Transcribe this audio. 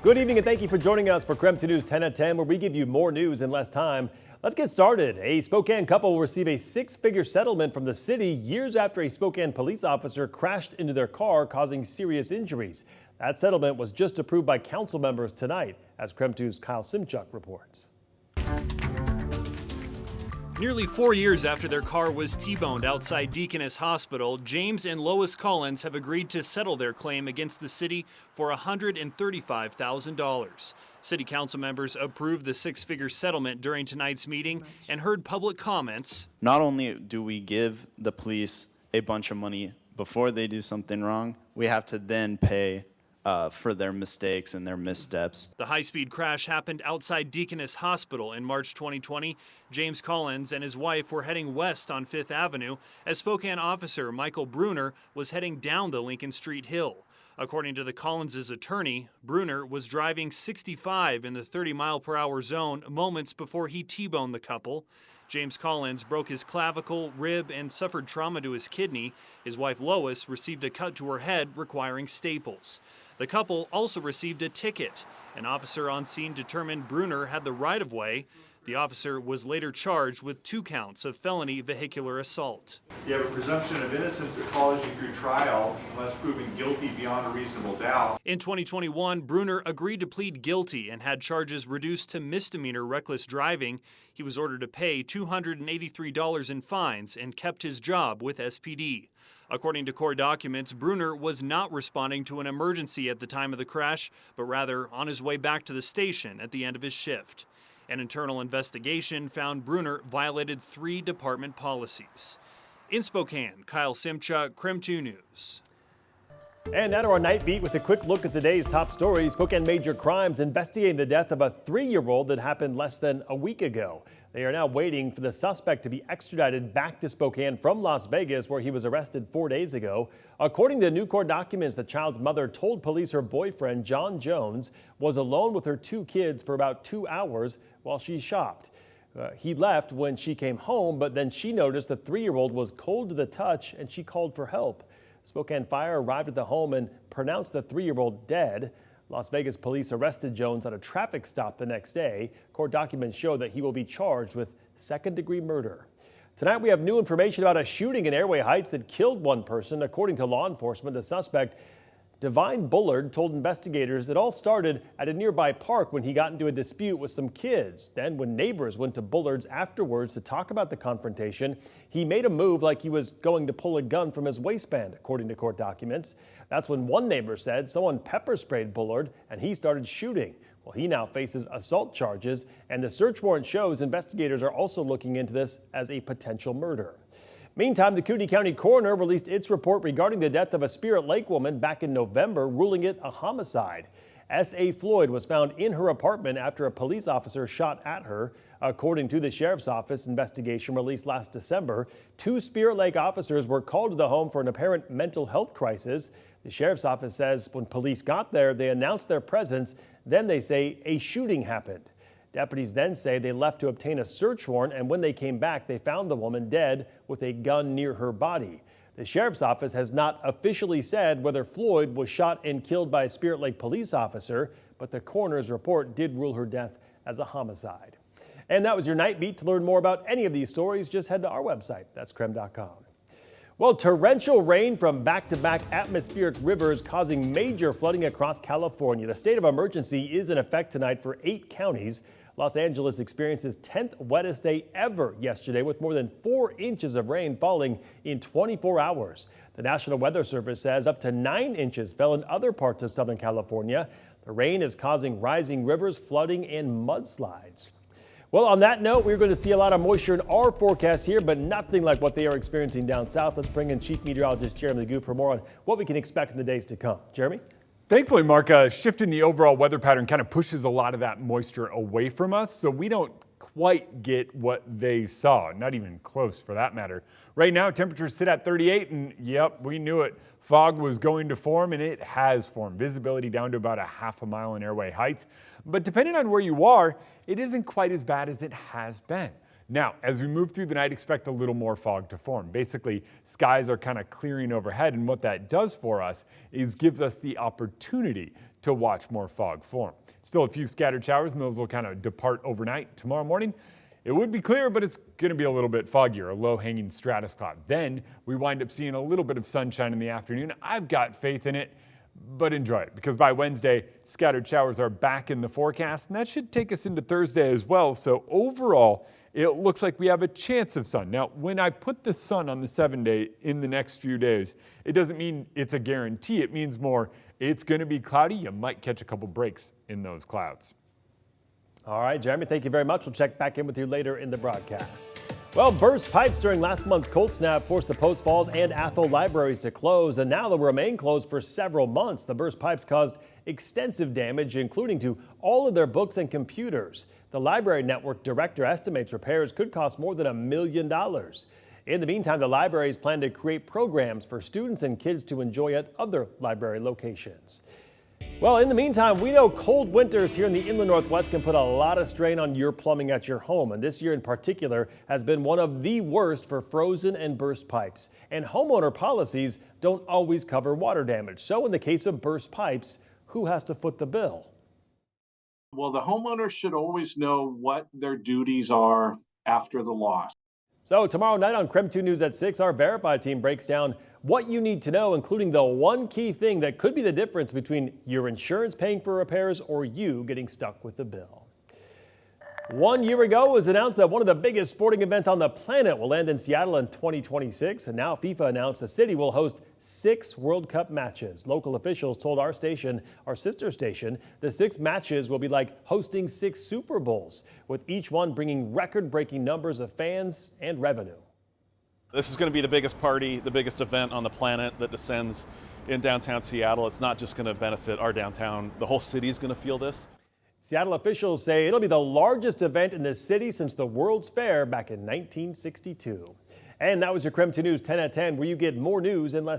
Good evening and thank you for joining us for KREM 2 News 10 at 10, where we give you more news in less time. Let's get started. A Spokane couple will receive a six-figure settlement from the city years after a Spokane police officer crashed into their car, causing serious injuries. That settlement was just approved by council members tonight, as KREM 2's Kyle Simchuk reports. Nearly 4 years after their car was T-boned outside Deaconess Hospital, James and Lois Collins have agreed to settle their claim against the city for $135,000. City council members approved the six-figure settlement during tonight's meeting and heard public comments. Not only do we give the police a bunch of money before they do something wrong, we have to then pay for their mistakes and their missteps. The high-speed crash happened outside Deaconess Hospital in March 2020. James Collins and his wife were heading west on 5th Avenue as Spokane officer Michael Bruner was heading down the Lincoln Street Hill. According to the Collins' attorney, Bruner was driving 65 in the 30-mile-per-hour zone moments before he T-boned the couple. James Collins broke his clavicle, rib, and suffered trauma to his kidney. His wife Lois received a cut to her head requiring staples. The couple also received a ticket. An officer on scene determined Bruner had the right-of-way. The officer was later charged with 2 counts of felony vehicular assault. You have a presumption of innocence that follows you through trial unless proven guilty beyond a reasonable doubt. In 2021, Bruner agreed to plead guilty and had charges reduced to misdemeanor reckless driving. He was ordered to pay $283 in fines and kept his job with SPD. According to court documents, Bruner was not responding to an emergency at the time of the crash, but rather on his way back to the station at the end of his shift. An internal investigation found Bruner violated 3 department policies. In Spokane, Kyle Simchuk, KREM 2 News. And now to our night beat with a quick look at the day's top stories. Spokane Major Crimes investigating the death of a 3-year-old that happened less than a week ago. They are now waiting for the suspect to be extradited back to Spokane from Las Vegas, where he was arrested 4 days ago. According to new court documents, the child's mother told police her boyfriend, John Jones, was alone with her 2 kids for about 2 hours while she shopped. He left when she came home, but then she noticed the 3-year-old was cold to the touch and she called for help. Spokane Fire arrived at the home and pronounced the 3-year-old dead. Las Vegas police arrested Jones at a traffic stop the next day. Court documents show that he will be charged with second-degree murder. Tonight we have new information about a shooting in Airway Heights that killed 1 person. According to law enforcement, the suspect, Divine Bullard, told investigators it all started at a nearby park when he got into a dispute with some kids. Then when neighbors went to Bullard's afterwards to talk about the confrontation, he made a move like he was going to pull a gun from his waistband, according to court documents. That's when one neighbor said someone pepper sprayed Bullard and he started shooting. Well, he now faces assault charges, and the search warrant shows investigators are also looking into this as a potential murder. Meantime, the Cooney County coroner released its report regarding the death of a Spirit Lake woman back in November, ruling it a homicide. S.A. Floyd was found in her apartment after a police officer shot at her. According to the sheriff's office investigation released last December, 2 Spirit Lake officers were called to the home for an apparent mental health crisis. The sheriff's office says when police got there, they announced their presence. Then they say a shooting happened. Deputies then say they left to obtain a search warrant, and when they came back, they found the woman dead with a gun near her body. The sheriff's office has not officially said whether Floyd was shot and killed by a Spirit Lake police officer, but the coroner's report did rule her death as a homicide. And that was your night beat. To learn more about any of these stories, just head to our website. That's KREM.com. Well, torrential rain from back-to-back atmospheric rivers causing major flooding across California. The state of emergency is in effect tonight for 8 counties. Los Angeles experienced its 10th wettest day ever yesterday, with more than 4 inches of rain falling in 24 hours. The National Weather Service says up to 9 inches fell in other parts of Southern California. The rain is causing rising rivers, flooding, and mudslides. Well, on that note, we're going to see a lot of moisture in our forecast here, but nothing like what they are experiencing down south. Let's bring in Chief Meteorologist Jeremy Legoo for more on what we can expect in the days to come. Jeremy? Thankfully, Mark, shifting the overall weather pattern kind of pushes a lot of that moisture away from us, so we don't quite get what they saw, not even close for that matter. Right now, temperatures sit at 38, and yep, we knew it. Fog was going to form, and it has formed. Visibility down to about a half a mile in Airway Heights. But depending on where you are, it isn't quite as bad as it has been. Now, as we move through the night, expect a little more fog to form. Basically, skies are kind of clearing overhead, and what that does for us is gives us the opportunity to watch more fog form. Still a few scattered showers, and those will kind of depart overnight. Tomorrow morning, it would be clear, but it's going to be a little bit foggier, a low-hanging stratus cloud. Then we wind up seeing a little bit of sunshine in the afternoon. I've got faith in it, but enjoy it, because by Wednesday, scattered showers are back in the forecast, and that should take us into Thursday as well. So overall, it looks like we have a chance of sun. Now, when I put the sun on the 7-day in the next few days, it doesn't mean it's a guarantee. It means more it's going to be cloudy. You might catch a couple breaks in those clouds. All right, Jeremy, thank you very much. We'll check back in with you later in the broadcast. Well, burst pipes during last month's cold snap forced the Post Falls and Athl libraries to close, and now they'll remain closed for several months. The burst pipes caused extensive damage, including to all of their books and computers. The library network director estimates repairs could cost more than $1 million. In the meantime, the libraries plan to create programs for students and kids to enjoy at other library locations. Well, in the meantime, we know cold winters here in the inland Northwest can put a lot of strain on your plumbing at your home. And this year in particular has been one of the worst for frozen and burst pipes. And homeowner policies don't always cover water damage. So in the case of burst pipes, who has to foot the bill? Well, the homeowner should always know what their duties are after the loss. So tomorrow night on KREM 2 News at 6, our Verified team breaks down what you need to know, including the one key thing that could be the difference between your insurance paying for repairs or you getting stuck with the bill. 1 year ago, it was announced that one of the biggest sporting events on the planet will end in Seattle in 2026. And now FIFA announced the city will host 6 World Cup matches. Local officials told our station, our sister station, the 6 matches will be like hosting 6 Super Bowls, with each one bringing record-breaking numbers of fans and revenue. This is going to be the biggest party, the biggest event on the planet that descends in downtown Seattle. It's not just going to benefit our downtown. The whole city is going to feel this. Seattle officials say it'll be the largest event in the city since the World's Fair back in 1962. And that was your KREM 2 News 10 at 10, where you get more news in less time.